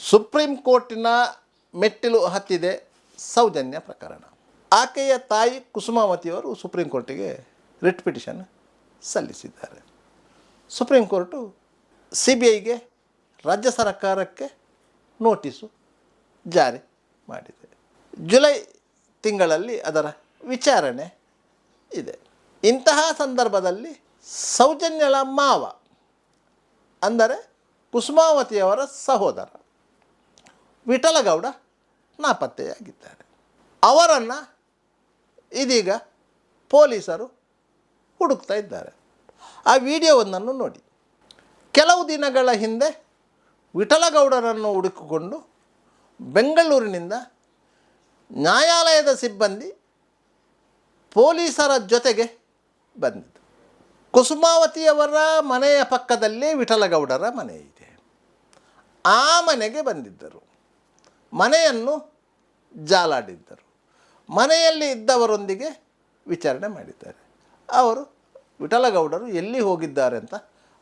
Supreme ಕೋರ್ಟಿನ ಮೆಟ್ಟಿಲು ಹತ್ತಿದೆ ಸೌಜನ್ಯ ಪ್ರಕರಣ. ಆಕೆಯ ತಾಯಿ ಕುಸುಮಾವತಿಯವರು ಸುಪ್ರೀಂ ಕೋರ್ಟಿಗೆ ರಿಟ್ ಪಿಟಿಷನ್ ಸಲ್ಲಿಸಿದ್ದಾರೆ. ಸುಪ್ರೀಂ ಕೋರ್ಟು CBIಗೆ ರಾಜ್ಯ ಸರ್ಕಾರಕ್ಕೆ ನೋಟಿಸು ಜಾರಿ ಮಾಡಿದೆ. ಜುಲೈ ತಿಂಗಳಲ್ಲಿ ಅದರ ವಿಚಾರಣೆ ಇದೆ. ಇಂತಹ ಸಂದರ್ಭದಲ್ಲಿ ಸೌಜನ್ಯಳ ಮಾವ ಅಂದರೆ ಕುಸುಮಾವತಿಯವರ ಸಹೋದರ ವಿಠಲಗೌಡ ನಾಪತ್ತೆಯಾಗಿದ್ದಾರೆ. ಅವರನ್ನು ಇದೀಗ ಪೊಲೀಸರು ಹುಡುಕ್ತಾ ಇದ್ದಾರೆ. ಆ ವಿಡಿಯೋವೊಂದನ್ನು ನೋಡಿ. ಕೆಲವು ದಿನಗಳ ಹಿಂದೆ ವಿಠಲಗೌಡರನ್ನು ಹುಡುಕಿಕೊಂಡು ಬೆಂಗಳೂರಿನಿಂದ ನ್ಯಾಯಾಲಯದ ಸಿಬ್ಬಂದಿ ಪೊಲೀಸರ ಜೊತೆಗೆ ಬಂದಿದ್ದು. ಕುಸುಮಾವತಿಯವರ ಮನೆಯ ಪಕ್ಕದಲ್ಲೇ ವಿಠಲಗೌಡರ ಮನೆ ಇದೆ. ಆ ಮನೆಗೆ ಬಂದಿದ್ದರು. ಮನೆಯನ್ನು ಜಾಲಾಡಿದ್ದರು. ಮನೆಯಲ್ಲಿ ಇದ್ದವರೊಂದಿಗೆ ವಿಚಾರಣೆ ಮಾಡಿದ್ದಾರೆ. ಅವರು ವಿಠಲಗೌಡರು ಎಲ್ಲಿ ಹೋಗಿದ್ದಾರೆ ಅಂತ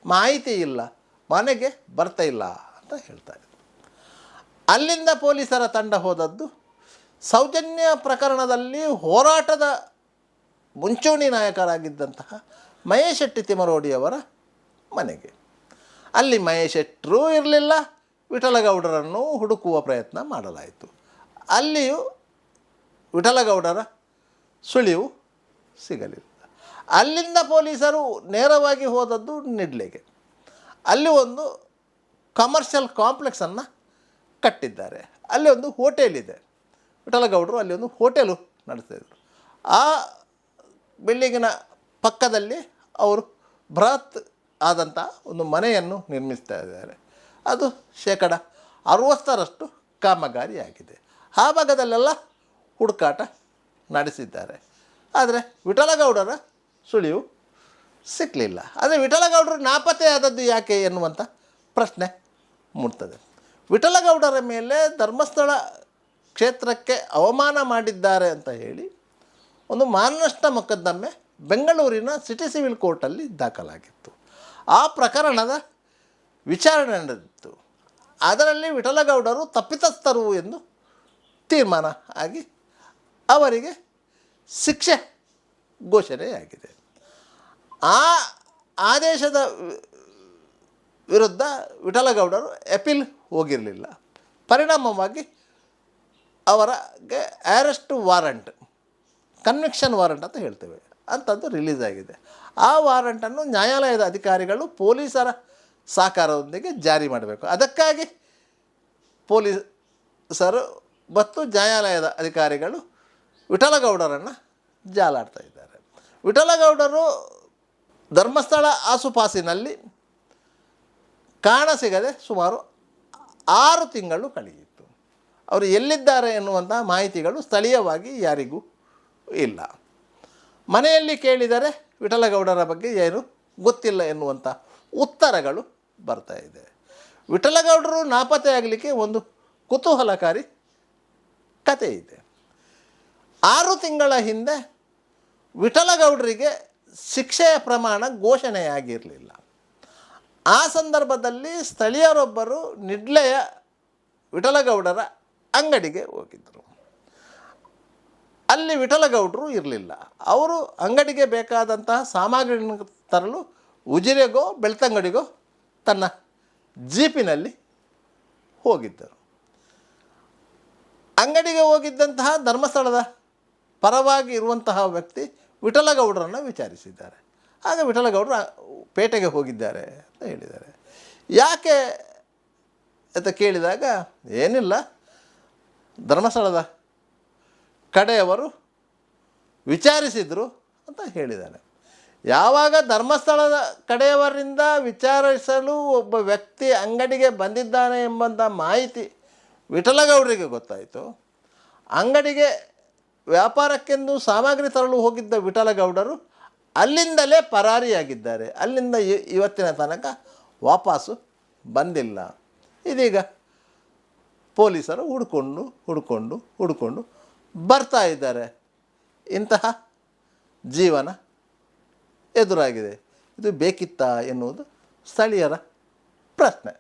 ಮಾಹಿತಿ ಇಲ್ಲ, ಮನೆಗೆ ಬರ್ತಾ ಇಲ್ಲ ಅಂತ ಹೇಳ್ತಾರೆ. ಅಲ್ಲಿಂದ ಪೊಲೀಸರ ತಂಡ ಹೋದದ್ದು ಸೌಜನ್ಯ ಪ್ರಕರಣದಲ್ಲಿ ಹೋರಾಟದ ಮುಂಚೂಣಿ ನಾಯಕರಾಗಿದ್ದಂತಹ ಮಹೇಶ್ ಶೆಟ್ಟಿ ತಿಮರೋಡಿಯವರ ಮನೆಗೆ. ಅಲ್ಲಿ ಮಹೇಶ್ ಶೆಟ್ಟರೂ ಇರಲಿಲ್ಲ, ವಿಠಲಗೌಡರನ್ನು ಹುಡುಕುವ ಪ್ರಯತ್ನ ಮಾಡಲಾಯಿತು. ಅಲ್ಲಿಯೂ ವಿಠಲಗೌಡರ ಸುಳಿವು ಸಿಗಲಿಲ್ಲ. ಅಲ್ಲಿಂದ ಪೊಲೀಸರು ನೇರವಾಗಿ ಹೋದದ್ದು ನಿಡ್ಲೆಗೆ. ಅಲ್ಲಿ ಒಂದು ಕಮರ್ಷಿಯಲ್ ಕಾಂಪ್ಲೆಕ್ಸನ್ನು ಕಟ್ಟಿದ್ದಾರೆ. ಅಲ್ಲಿ ಒಂದು ಹೋಟೆಲ್ ಇದೆ. ವಿಠಲಗೌಡರು ಅಲ್ಲಿ ಒಂದು ಹೋಟೆಲು ನಡೆಸ್ತಾಯಿದ್ರು. ಆ ಬಿಲ್ಡಿಂಗಿನ ಪಕ್ಕದಲ್ಲಿ ಅವರು ಬೃಹತ್ ಆದಂಥ ಒಂದು ಮನೆಯನ್ನು ನಿರ್ಮಿಸ್ತಾ ಇದ್ದಾರೆ. ಅದು 60% ಕಾಮಗಾರಿಯಾಗಿದೆ. ಆ ಭಾಗದಲ್ಲೆಲ್ಲ ಹುಡುಕಾಟ ನಡೆಸಿದ್ದಾರೆ. ಆದರೆ ವಿಠಲಗೌಡರ ಸುಳಿವು ಸಿಕ್ಕಲಿಲ್ಲ. ಆದರೆ ವಿಠಲಗೌಡರು ನಾಪತ್ತೆಯಾದದ್ದು ಯಾಕೆ ಎನ್ನುವಂಥ ಪ್ರಶ್ನೆ ಮೂಡ್ತದೆ. ವಿಠಲಗೌಡರ ಮೇಲೆ ಧರ್ಮಸ್ಥಳ ಕ್ಷೇತ್ರಕ್ಕೆ ಅವಮಾನ ಮಾಡಿದ್ದಾರೆ ಅಂತ ಹೇಳಿ ಒಂದು ಮಾನನಷ್ಟ ಮೊಕದ್ದಮೆ ಬೆಂಗಳೂರಿನ ಸಿಟಿ ಸಿವಿಲ್ ಕೋರ್ಟಲ್ಲಿ ದಾಖಲಾಗಿತ್ತು. ಆ ಪ್ರಕರಣದ ವಿಚಾರಣೆ ನಡೆದಿತ್ತು. ಅದರಲ್ಲಿ ವಿಠಲಗೌಡರು ತಪ್ಪಿತಸ್ಥರು ಎಂದು ತೀರ್ಮಾನ ಆಗಿ ಅವರಿಗೆ ಶಿಕ್ಷೆ ಘೋಷಣೆಯಾಗಿದೆ. ಆ ಆದೇಶದ ವಿರುದ್ಧ ವಿಠಲಗೌಡರು ಅಪೀಲ್ ಹೋಗಿರಲಿಲ್ಲ. ಪರಿಣಾಮವಾಗಿ ಅವರಿಗೆ ಅರೆಸ್ಟ್ ವಾರಂಟ್, ಕನ್ವಿಕ್ಷನ್ ವಾರಂಟ್ ಅಂತ ಹೇಳ್ತೇವೆ, ಅಂಥದ್ದು ರಿಲೀಸ್ ಆಗಿದೆ. ಆ ವಾರಂಟನ್ನು ನ್ಯಾಯಾಲಯದ ಅಧಿಕಾರಿಗಳು ಪೊಲೀಸರ ಸಹಕಾರದೊಂದಿಗೆ ಜಾರಿ ಮಾಡಬೇಕು. ಅದಕ್ಕಾಗಿ ಪೊಲೀಸರು ಮತ್ತು ನ್ಯಾಯಾಲಯದ ಅಧಿಕಾರಿಗಳು ವಿಠಲಗೌಡರನ್ನು ಜಾಲಾಡ್ತಾ ಇದ್ದಾರೆ. ವಿಠಲಗೌಡರು ಧರ್ಮಸ್ಥಳ ಆಸುಪಾಸಿನಲ್ಲಿ ಕಾಣಸಿಗದೆ ಸುಮಾರು 6 ತಿಂಗಳು ಕಳೆಯಿತು. ಅವರು ಎಲ್ಲಿದ್ದಾರೆ ಎನ್ನುವಂಥ ಮಾಹಿತಿಗಳು ಸ್ಥಳೀಯವಾಗಿ ಯಾರಿಗೂ ಇಲ್ಲ. ಮನೆಯಲ್ಲಿ ಕೇಳಿದರೆ ವಿಠಲಗೌಡರ ಬಗ್ಗೆ ಏನು ಗೊತ್ತಿಲ್ಲ ಎನ್ನುವಂಥ ಉತ್ತರಗಳು ಬರ್ತಾ ಇದೆ. ವಿಠಲಗೌಡರು ನಾಪತ್ತೆಯಾಗಲಿಕ್ಕೆ ಒಂದು ಕುತೂಹಲಕಾರಿ ಕತೆ ಇದೆ. 6 ತಿಂಗಳ ಹಿಂದೆ ವಿಠಲಗೌಡರಿಗೆ ಶಿಕ್ಷೆಯ ಪ್ರಮಾಣ ಘೋಷಣೆಯಾಗಿರಲಿಲ್ಲ. ಆ ಸಂದರ್ಭದಲ್ಲಿ ಸ್ಥಳೀಯರೊಬ್ಬರು ನಿಡ್ಲೆಯ ವಿಠಲಗೌಡರ ಅಂಗಡಿಗೆ ಹೋಗಿದ್ದರು. ಅಲ್ಲಿ ವಿಠಲಗೌಡರು ಇರಲಿಲ್ಲ. ಅವರು ಅಂಗಡಿಗೆ ಬೇಕಾದಂತಹ ಸಾಮಗ್ರಿಯನ್ನು ತರಲು ಉಜಿರೆಗೋ ಬೆಳ್ತಂಗಡಿಗೋ ತನ್ನ ಜೀಪಿನಲ್ಲಿ ಹೋಗಿದ್ದರು. ಅಂಗಡಿಗೆ ಹೋಗಿದ್ದಂತಹ ಧರ್ಮಸ್ಥಳದ ಪರವಾಗಿ ಇರುವಂತಹ ವ್ಯಕ್ತಿ ವಿಠಲಗೌಡರನ್ನು ವಿಚಾರಿಸಿದ್ದಾರೆ. ಆಗ ವಿಠಲಗೌಡರು ಪೇಟೆಗೆ ಹೋಗಿದ್ದಾರೆ ಅಂತ ಹೇಳಿದ್ದಾರೆ. ಯಾಕೆ ಅಂತ ಕೇಳಿದಾಗ ಏನಿಲ್ಲ, ಧರ್ಮಸ್ಥಳದ ಕಡೆಯವರು ವಿಚಾರಿಸಿದರು ಅಂತ ಹೇಳಿದ್ದಾರೆ. ಯಾವಾಗ ಧರ್ಮಸ್ಥಳದ ಕಡೆಯವರಿಂದ ವಿಚಾರಿಸಲು ಒಬ್ಬ ವ್ಯಕ್ತಿ ಅಂಗಡಿಗೆ ಬಂದಿದ್ದಾನೆ ಎಂಬಂಥ ಮಾಹಿತಿ ವಿಠಲಗೌಡರಿಗೆ ಗೊತ್ತಾಯಿತು, ಅಂಗಡಿಗೆ ವ್ಯಾಪಾರಕ್ಕೆಂದು ಸಾಮಗ್ರಿ ತರಲು ಹೋಗಿದ್ದ ವಿಠಲಗೌಡರು ಅಲ್ಲಿಂದಲೇ ಪರಾರಿಯಾಗಿದ್ದಾರೆ. ಅಲ್ಲಿಂದ ಇವತ್ತಿನ ತನಕ ವಾಪಸ್ಸು ಬಂದಿಲ್ಲ. ಇದೀಗ ಪೊಲೀಸರು ಹುಡುಕೊಂಡು ಬರ್ತಾ ಇದ್ದಾರೆ. ಇಂತಹ ಜೀವನ ಎದುರಾಗಿದೆ. ಇದು ಬೇಕಿತ್ತಾ ಎನ್ನುವುದು ಸ್ಥಳೀಯರ ಪ್ರಶ್ನೆ.